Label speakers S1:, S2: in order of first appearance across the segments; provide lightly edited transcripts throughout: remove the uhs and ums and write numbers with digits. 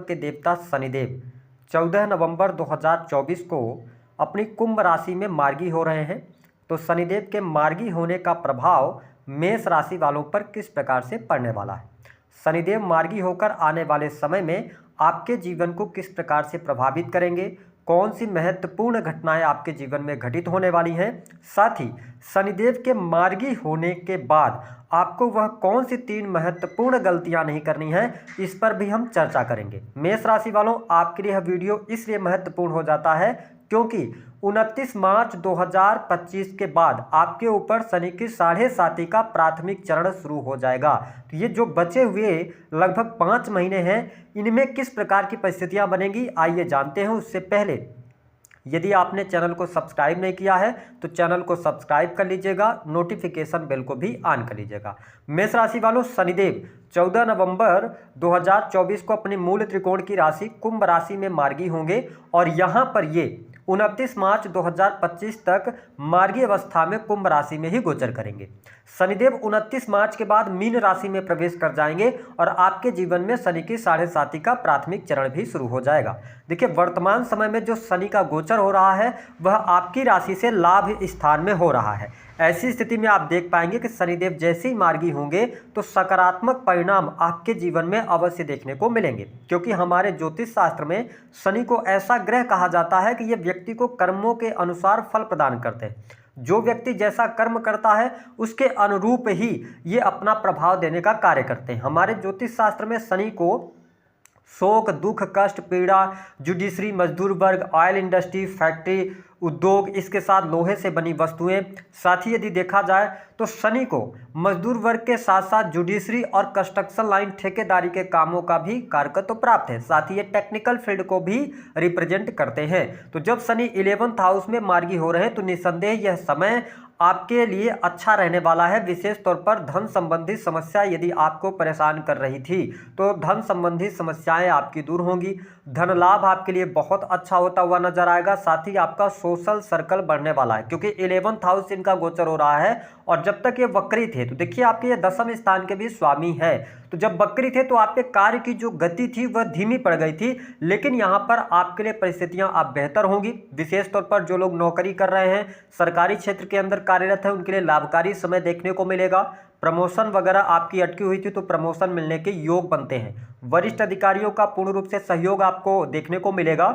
S1: के देवता शनिदेव 14 नवंबर 2024 को अपनी कुंभ राशि में मार्गी हो रहे हैं। तो शनिदेव के मार्गी होने का प्रभाव मेष राशि वालों पर किस प्रकार से पड़ने वाला है, शनिदेव मार्गी होकर आने वाले समय में आपके जीवन को किस प्रकार से प्रभावित करेंगे, कौन सी महत्वपूर्ण घटनाएं आपके जीवन में घटित होने वाली हैं, साथ ही शनिदेव के मार्गी होने के बाद आपको वह कौन सी 3 महत्वपूर्ण गलतियां नहीं करनी है, इस पर भी हम चर्चा करेंगे। मेष राशि वालों, आपके लिए यह वीडियो इसलिए महत्वपूर्ण हो जाता है क्योंकि 29 मार्च 2025 के बाद आपके ऊपर शनि की 7.5 का प्राथमिक चरण शुरू हो जाएगा। तो ये जो बचे हुए लगभग 5 महीने हैं, इनमें किस प्रकार की परिस्थितियां बनेंगी, आइए जानते हैं। उससे पहले यदि आपने चैनल को सब्सक्राइब नहीं किया है तो चैनल को सब्सक्राइब कर लीजिएगा, नोटिफिकेशन बेल को भी ऑन कर लीजिएगा। मेष राशि वालों, शनिदेव 14 नवंबर 2024 को अपनी मूल त्रिकोण की राशि कुंभ राशि में मार्गी होंगे और यहाँ पर ये 29 मार्च 2025 तक मार्गी अवस्था में कुंभ राशि में ही गोचर करेंगे। शनिदेव 29 मार्च के बाद मीन राशि में प्रवेश कर जाएंगे और आपके जीवन में शनि की 7.5 का प्राथमिक चरण भी शुरू हो जाएगा। देखिए, वर्तमान समय में जो शनि का गोचर हो रहा है वह आपकी राशि से लाभ स्थान में हो रहा है। ऐसी स्थिति में आप देख पाएंगे कि शनिदेव जैसे ही मार्गी होंगे तो सकारात्मक परिणाम आपके जीवन में अवश्य देखने को मिलेंगे, क्योंकि हमारे ज्योतिष शास्त्र में शनि को ऐसा ग्रह कहा जाता है कि यह व्यक्ति को कर्मों के अनुसार फल प्रदान करते हैं। जो व्यक्ति जैसा कर्म करता है उसके अनुरूप ही ये अपना प्रभाव देने का कार्य करते हैं। हमारे ज्योतिष शास्त्र में शनि को शोक, दुख, कष्ट, पीड़ा, जुडिशरी, मजदूर वर्ग, ऑयल इंडस्ट्री, फैक्ट्री, उद्योग, इसके साथ लोहे से बनी वस्तुएं, साथ ही यदि देखा जाए तो शनि को मजदूर वर्ग के साथ साथ जुडिशरी और कंस्ट्रक्शन लाइन, ठेकेदारी के कामों का भी कारकत्व प्राप्त है। साथ ही ये टेक्निकल फील्ड को भी रिप्रेजेंट करते हैं। तो जब शनि 11th हाउस में मार्गी हो रहे हैं तो निस्संदेह यह समय आपके लिए अच्छा रहने वाला है। विशेष तौर पर धन संबंधी समस्या यदि आपको परेशान कर रही थी तो धन संबंधी समस्याएं आपकी दूर होंगी। धन लाभ आपके लिए बहुत अच्छा होता हुआ नजर आएगा। साथ ही आपका सोशल सर्कल बढ़ने वाला है, क्योंकि 11th हाउस इनका गोचर हो रहा है और जब तक ये वक्री थे तो देखिए आपके ये 10वें स्थान के भी स्वामी है। तो जब वक्री थे तो आपके कार्य की जो गति थी वह धीमी पड़ गई थी, लेकिन यहाँ पर आपके लिए परिस्थितियां आप बेहतर होंगी। विशेष तौर पर जो लोग नौकरी कर रहे हैं, सरकारी क्षेत्र के अंदर कार्यरत है, उनके लिए लाभकारी समय देखने को मिलेगा। प्रमोशन वगैरह आपकी अटकी हुई थी तो प्रमोशन मिलने के योग बनते हैं। वरिष्ठ अधिकारियों का पूर्ण रूप से सहयोग आपको देखने को मिलेगा।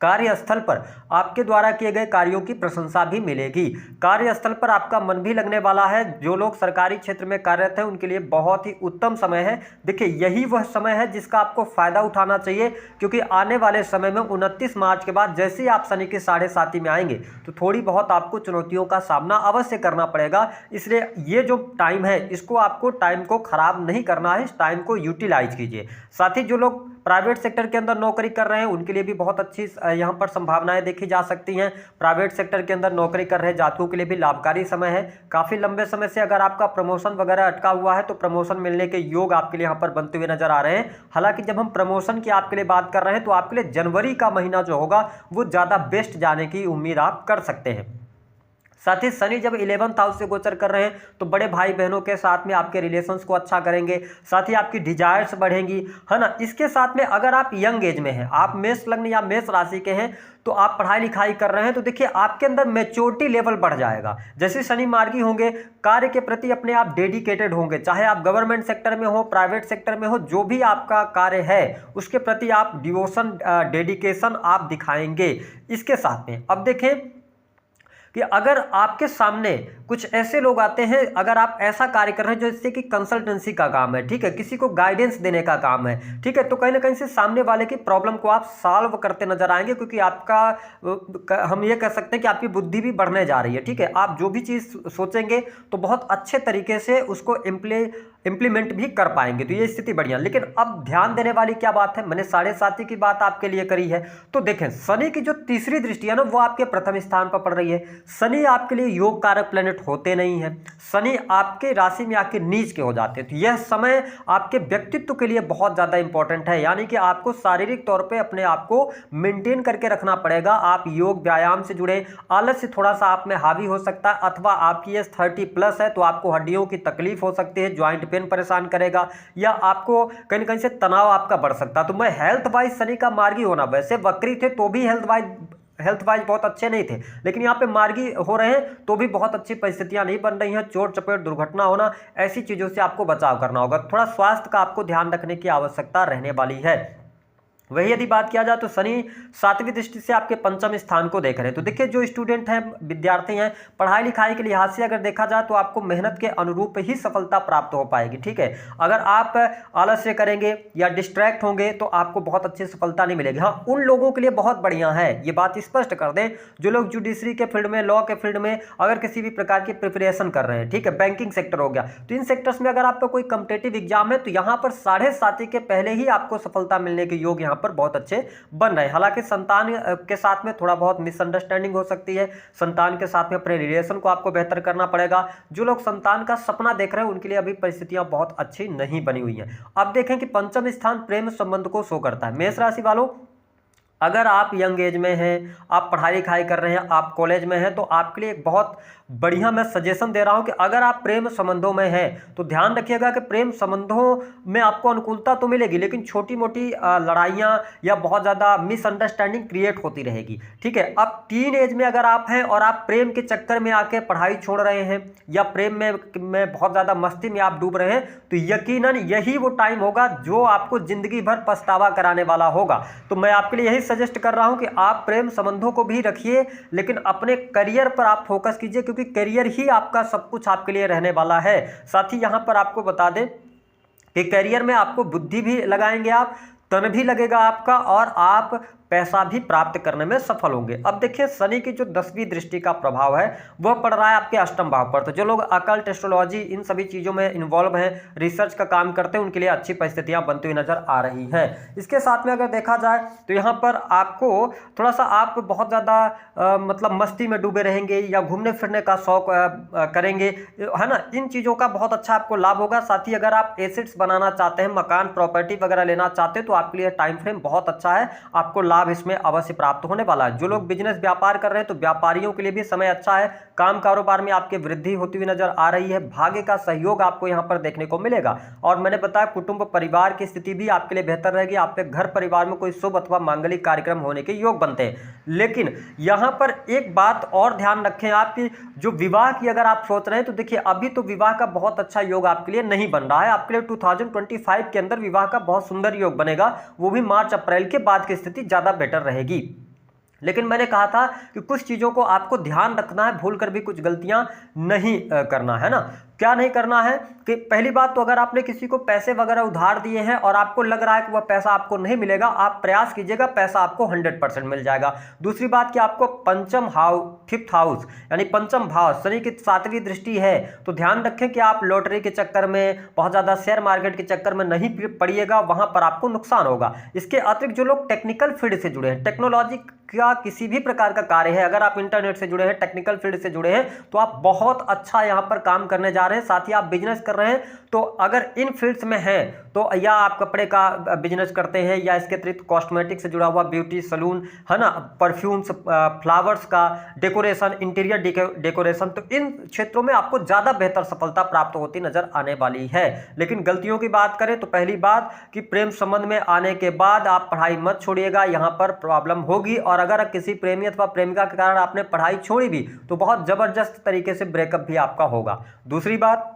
S1: कार्यस्थल पर आपके द्वारा किए गए कार्यों की प्रशंसा भी मिलेगी। कार्यस्थल पर आपका मन भी लगने वाला है। जो लोग सरकारी क्षेत्र में कार्यरत हैं उनके लिए बहुत ही उत्तम समय है। देखिए, यही वह समय है जिसका आपको फायदा उठाना चाहिए, क्योंकि आने वाले समय में 29 मार्च के बाद जैसे ही आप शनि के 7.5 में आएंगे तो थोड़ी बहुत आपको चुनौतियों का सामना अवश्य करना पड़ेगा। इसलिए ये जो टाइम है इसको आपको टाइम को खराब नहीं करना है, इस टाइम को यूटिलाइज कीजिए। साथ ही जो लोग प्राइवेट सेक्टर के अंदर नौकरी कर रहे हैं उनके लिए भी बहुत अच्छी यहाँ पर संभावनाएं देखी जा सकती हैं। प्राइवेट सेक्टर के अंदर नौकरी कर रहे जातकों के लिए भी लाभकारी समय है। काफ़ी लंबे समय से अगर आपका प्रमोशन वगैरह अटका हुआ है तो प्रमोशन मिलने के योग आपके लिए यहाँ पर बनते हुए नजर आ रहे हैं। हालांकि जब हम प्रमोशन की आपके लिए बात कर रहे हैं तो आपके लिए जनवरी का महीना जो होगा वो ज़्यादा बेस्ट जाने की उम्मीद आप कर सकते हैं। साथ ही शनि जब 11th हाउस से गोचर कर रहे हैं तो बड़े भाई बहनों के साथ में आपके रिलेशंस को अच्छा करेंगे। साथ ही आपकी डिजायर्स बढ़ेंगी, है ना। इसके साथ में अगर आप यंग एज में हैं, आप मेष लग्न या मेष राशि के हैं, तो आप पढ़ाई लिखाई कर रहे हैं तो देखिए आपके अंदर मैच्योरिटी लेवल बढ़ जाएगा। जैसे शनि मार्गी होंगे, कार्य के प्रति अपने आप डेडिकेटेड होंगे। चाहे आप गवर्नमेंट सेक्टर में हो, प्राइवेट सेक्टर में हो, जो भी आपका कार्य है उसके प्रति आप डिवोशन, डेडिकेशन आप दिखाएंगे। इसके साथ में अब देखें कि अगर आपके सामने कुछ ऐसे लोग आते हैं, अगर आप ऐसा कार्य कर रहे हैं जो इससे कि कंसल्टेंसी का काम है, ठीक है, किसी को गाइडेंस देने का काम है, ठीक है, तो कहीं ना कहीं से सामने वाले की प्रॉब्लम को आप सॉल्व करते नजर आएंगे, क्योंकि आपका हम ये कह सकते हैं कि आपकी बुद्धि भी बढ़ने जा रही है। ठीक है, आप जो भी चीज़ सोचेंगे तो बहुत अच्छे तरीके से उसको इम्प्लीमेंट भी कर पाएंगे। तो ये स्थिति बढ़िया। लेकिन अब ध्यान देने वाली क्या बात है, मैंने 7.5 की बात आपके लिए करी है, तो देखें शनि की जो तीसरी दृष्टि है ना वो आपके प्रथम स्थान पर पड़ रही है। शनि आपके लिए योग कारक प्लेनेट होते नहीं हैं। शनि आपके राशि में आके नीच के हो जाते हैं। तो यह समय आपके व्यक्तित्व के लिए बहुत ज़्यादा इंपॉर्टेंट है, यानी कि आपको शारीरिक तौर पे अपने आप को मेंटेन करके रखना पड़ेगा। आप योग व्यायाम से जुड़े, आलस्य थोड़ा सा आप में हावी हो सकता है, अथवा आपकी एज 30+ है तो आपको हड्डियों की तकलीफ हो सकती है, ज्वाइंट पेन परेशान करेगा, या आपको कहीं ना कहीं से तनाव आपका बढ़ सकता है। तो मैं हेल्थ वाइज शनि का मार्गी होना, वैसे वक्री थे तो भी हेल्थ वाइज बहुत अच्छे नहीं थे, लेकिन यहाँ पे मार्गी हो रहे हैं तो भी बहुत अच्छी परिस्थितियां नहीं बन रही हैं। चोट चपेट दुर्घटना होना, ऐसी चीज़ों से आपको बचाव करना होगा। थोड़ा स्वास्थ्य का आपको ध्यान रखने की आवश्यकता रहने वाली है। वही यदि बात किया जाए तो शनि 7वीं दृष्टि से आपके पंचम स्थान को देख रहे हैं। तो देखिए जो स्टूडेंट हैं, विद्यार्थी हैं, पढ़ाई लिखाई के लिहाज से अगर देखा जाए तो आपको मेहनत के अनुरूप ही सफलता प्राप्त हो पाएगी, ठीक है। अगर आप आलस्य करेंगे या डिस्ट्रैक्ट होंगे तो आपको बहुत अच्छी सफलता नहीं मिलेगी। हाँ, उन लोगों के लिए बहुत बढ़िया है, ये बात स्पष्ट कर दें, जो लोग जुडिशरी के फील्ड में, लॉ के फील्ड में अगर किसी भी प्रकार की प्रिपरेशन कर रहे हैं, ठीक है, बैंकिंग सेक्टर हो गया, तो इन सेक्टर्स में अगर आपका कोई कॉम्पिटिटिव एग्जाम है तो यहाँ पर 7.5 के पहले ही आपको सफलता मिलने के योग पर बहुत अच्छे बन रहे हैं। हालांकि संतान के साथ में थोड़ा बहुत मिसअंडरस्टैंडिंग हो सकती है, संतान के साथ में अपने रिलेशन को आपको बेहतर करना पड़ेगा। जो लोग संतान का सपना देख रहे हैं उनके लिए अभी परिस्थितियां बहुत अच्छी नहीं बनी हुई हैं। अब देखें कि पंचम स्थान प्रेम संबंध को शो करता है। मेष राशि वालों, अगर आप यंग एज में हैं, आप पढ़ाई लिखाई कर रहे हैं, आप कॉलेज में हैं, तो आपके लिए एक बहुत बढ़िया मैं सजेशन दे रहा हूं कि अगर आप प्रेम संबंधों में हैं तो ध्यान रखिएगा कि प्रेम संबंधों में आपको अनुकूलता तो मिलेगी, लेकिन छोटी मोटी लड़ाइयां या बहुत ज़्यादा मिसअंडरस्टैंडिंग क्रिएट होती रहेगी, ठीक है। अब टीन एज में अगर आप हैं और आप प्रेम के चक्कर में आके पढ़ाई छोड़ रहे हैं या प्रेम में बहुत ज़्यादा मस्ती में आप डूब रहे हैं, तो यकीनन यही वो टाइम होगा जो आपको जिंदगी भर पछतावा कराने वाला होगा। तो मैं आपके लिए यही सजेस्ट कर रहा हूं कि आप प्रेम संबंधों को भी रखिए, लेकिन अपने करियर पर आप फोकस कीजिए, क्योंकि करियर ही आपका सब कुछ आपके लिए रहने वाला है। साथ ही यहां पर आपको बता दें कि करियर में आपको बुद्धि भी लगाएंगे, आप तन भी लगेगा आपका, और आप पैसा भी प्राप्त करने में सफल होंगे। अब देखिए शनि की जो 10वीं दृष्टि का प्रभाव है वह पड़ रहा है आपके अष्टम भाव पर। तो जो लोग अकल्ट, एस्ट्रोलॉजी, इन सभी चीज़ों में इन्वॉल्व हैं, रिसर्च का काम करते हैं, उनके लिए अच्छी परिस्थितियां बनती हुई नजर आ रही हैं। इसके साथ में अगर देखा जाए तो यहाँ पर आपको थोड़ा सा, आप बहुत ज़्यादा मतलब मस्ती में डूबे रहेंगे या घूमने फिरने का शौक करेंगे, है ना, इन चीज़ों का बहुत अच्छा आपको लाभ होगा। साथ ही अगर आप एसेट्स बनाना चाहते हैं, मकान प्रॉपर्टी वगैरह लेना चाहते हैं, तो आपके लिए टाइम फ्रेम बहुत अच्छा है, आपको लाभ इसमें अवश्य प्राप्त होने वाला है। जो लोग बिजनेस व्यापार कर रहे हैं तो व्यापारियों के लिए भी समय अच्छा है, काम कारोबार में आपकी वृद्धि होती हुई नजर आ रही है, भाग्य का सहयोग आपको यहां पर देखने को मिलेगा। और मैंने बताया कुटुंब परिवार की स्थिति भी आपके लिए बेहतर रहेगी, आपके घर परिवार में कोई शुभ अथवा मांगलिक कार्यक्रम होने के योग बनते हैं। लेकिन यहां पर एक बात और ध्यान रखें, आपकी जो विवाह की अगर आप सोच रहे हैं तो देखिए अभी तो विवाह का बहुत अच्छा योग आपके लिए नहीं बन रहा है। आपके लिए 2025 के अंदर विवाह का बहुत सुंदर योग बनेगा, वो भी मार्च अप्रैल के बाद की स्थिति ज्यादा बेटर रहेगी। लेकिन मैंने कहा था कि कुछ चीज़ों को आपको ध्यान रखना है, भूल कर भी कुछ गलतियां नहीं करना है ना। क्या नहीं करना है कि पहली बात तो अगर आपने किसी को पैसे वगैरह उधार दिए हैं और आपको लग रहा है कि वह पैसा आपको नहीं मिलेगा, आप प्रयास कीजिएगा, पैसा आपको 100% मिल जाएगा। दूसरी बात कि आपको पंचम हाउस, 5th हाउस यानी पंचम भाव, शनि की 7वीं दृष्टि है, तो ध्यान रखें कि आप लॉटरी के चक्कर में, बहुत ज़्यादा शेयर मार्केट के चक्कर में नहीं पड़िएगा, वहां पर आपको नुकसान होगा। इसके अतिरिक्त जो लोग टेक्निकल फील्ड से जुड़े हैं, टेक्नोलॉजी का किसी भी प्रकार का कार्य है, अगर आप इंटरनेट से जुड़े हैं, टेक्निकल फील्ड से जुड़े हैं, तो आप बहुत अच्छा यहां पर काम करने जा रहे हैं। साथ ही आप बिजनेस कर रहे हैं, तो अगर इन फील्ड्स में हैं तो या आप कपड़े का बिजनेस करते हैं या इसके अतिरिक्त कॉस्मेटिक से जुड़ा हुआ ब्यूटी सलून, है ना, परफ्यूम्स, फ्लावर्स का डेकोरेशन, इंटीरियर डेकोरेशन, तो इन क्षेत्रों में आपको ज़्यादा बेहतर सफलता प्राप्त होती नजर आने वाली है। लेकिन गलतियों की बात करें तो पहली बात कि प्रेम संबंध में आने के बाद आप पढ़ाई मत छोड़िएगा, यहाँ पर प्रॉब्लम होगी। और अगर किसी प्रेमी अथवा प्रेमिका के कारण आपने पढ़ाई छोड़ी भी तो बहुत जबरदस्त तरीके से ब्रेकअप भी आपका होगा। दूसरी बात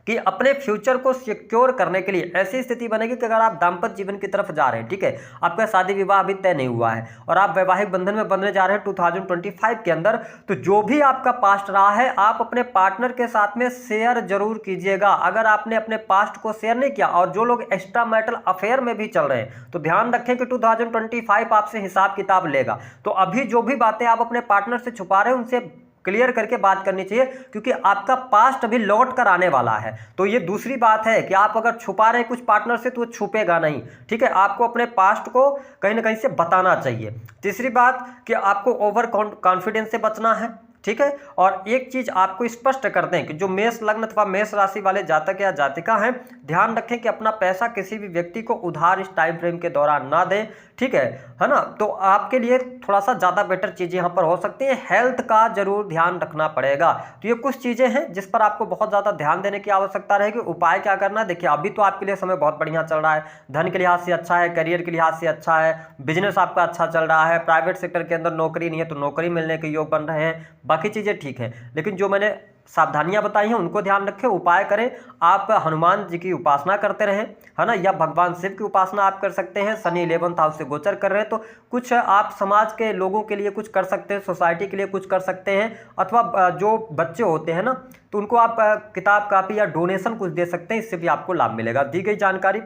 S1: कि अपने फ्यूचर को सिक्योर करने के लिए ऐसी स्थिति बनेगी कि अगर आप दाम्पत्य जीवन की तरफ जा रहे हैं, ठीक है, आपका शादी विवाह अभी तय नहीं हुआ है और आप वैवाहिक बंधन में बंधने जा रहे हैं 2025 के अंदर, तो जो भी आपका पास्ट रहा है आप अपने पार्टनर के साथ में शेयर जरूर कीजिएगा। अगर आपने अपने पास्ट को शेयर नहीं किया, और जो लोग एक्स्ट्रा मैरिटल अफेयर में भी चल रहे हैं, तो ध्यान रखें कि 2025 आपसे हिसाब किताब लेगा। तो अभी जो भी बातें आप अपने पार्टनर से छुपा रहे हैं उनसे क्लियर करके बात करनी चाहिए, क्योंकि आपका पास्ट अभी लौट कर आने वाला है। तो ये दूसरी बात है कि आप अगर छुपा रहे हैं कुछ पार्टनर से तो वो छुपेगा नहीं, ठीक है, आपको अपने पास्ट को कहीं ना कहीं से बताना चाहिए। तीसरी बात कि आपको ओवर कॉन्फिडेंस से बचना है, ठीक है। और एक चीज आपको स्पष्ट कर दें कि जो मेष लग्न अथवा मेष राशि वाले जातक या जातिका हैं, ध्यान रखें कि अपना पैसा किसी भी व्यक्ति को उधार इस टाइम फ्रेम के दौरान ना दें, ठीक है ना। तो आपके लिए थोड़ा सा ज्यादा बेटर चीजें यहां पर हो सकती है। हेल्थ का जरूर ध्यान रखना पड़ेगा। तो ये कुछ चीजें हैं जिस पर आपको बहुत ज्यादा ध्यान देने की आवश्यकता रहेगी। उपाय क्या करना है, देखिए अभी तो आपके लिए समय बहुत बढ़िया चल रहा है, धन के लिहाज से अच्छा है, करियर के लिहाज से अच्छा है, बिजनेस आपका अच्छा चल रहा है, प्राइवेट सेक्टर के अंदर नौकरी नहीं है तो नौकरी मिलने के योग बन रहे हैं, बाकी चीजें ठीक है। लेकिन जो मैंने सावधानियां बताई हैं उनको ध्यान रखें, उपाय करें। आप हनुमान जी की उपासना करते रहें, है ना, या भगवान शिव की उपासना आप कर सकते हैं। शनि 11th हाउस से गोचर कर रहे हैं तो कुछ आप समाज के लोगों के लिए कुछ कर सकते हैं, सोसाइटी के लिए कुछ कर सकते हैं, अथवा जो बच्चे होते हैं ना तो उनको आप किताब कापी या डोनेशन कुछ दे सकते हैं, इससे भी आपको लाभ मिलेगा। दी गई जानकारी